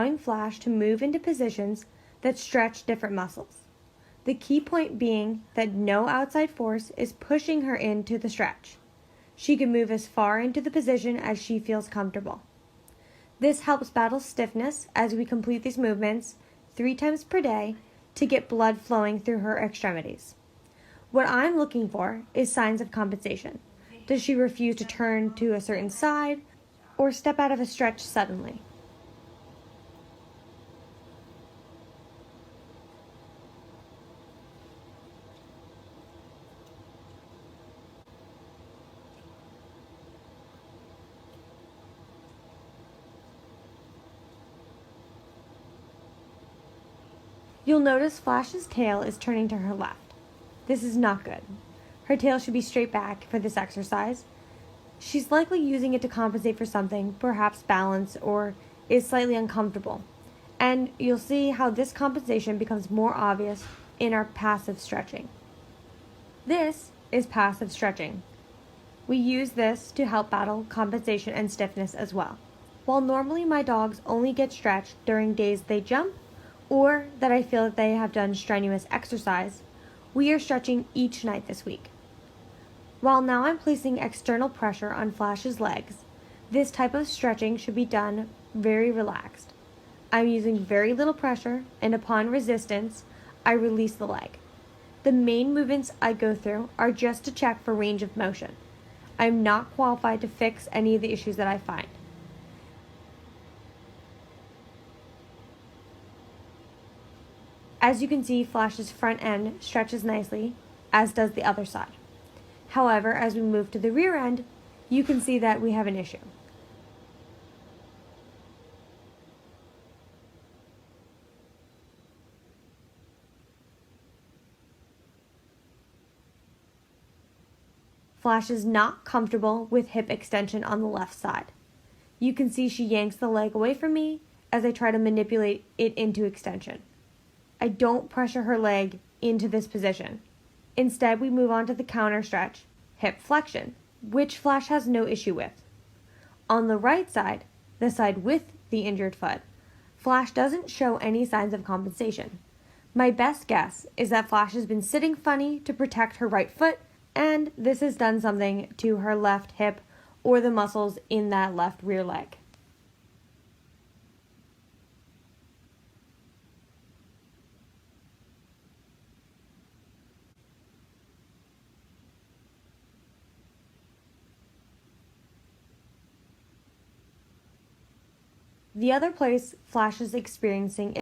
allowing Flash to move into positions that stretch different muscles. The key point being that no outside force is pushing her into the stretch. She can move as far into the position as she feels comfortable. This helps battle stiffness as we complete these movements 3 times per day to get blood flowing through her extremities. What I'm looking for is signs of compensation. Does she refuse to turn to a certain side or step out of a stretch suddenly? You'll notice Flash's tail is turning to her left. This is not good. Her tail should be straight back for this exercise. She's likely using it to compensate for something, perhaps balance, or is slightly uncomfortable. And you'll see how this compensation becomes more obvious in our passive stretching. This is passive stretching. We use this to help battle compensation and stiffness as well. While normally my dogs only get stretched during days they jump or that I feel that they have done strenuous exercise, we are stretching each night this week. While now I'm placing external pressure on Flash's legs, this type of stretching should be done very relaxed. I'm using very little pressure, and upon resistance, I release the leg. The main movements I go through are just to check for range of motion. I'm not qualified to fix any of the issues that I find. As you can see, Flash's front end stretches nicely, as does the other side. However, as we move to the rear end, you can see that we have an issue. Flash is not comfortable with hip extension on the left side. You can see she yanks the leg away from me as I try to manipulate it into extension. I don't pressure her leg into this position. Instead, we move on to the counter stretch, hip flexion, which Flash has no issue with. On the right side, the side with the injured foot, Flash doesn't show any signs of compensation. My best guess is that Flash has been sitting funny to protect her right foot, and this has done something to her left hip or the muscles in that left rear leg. The other place Flash is experiencing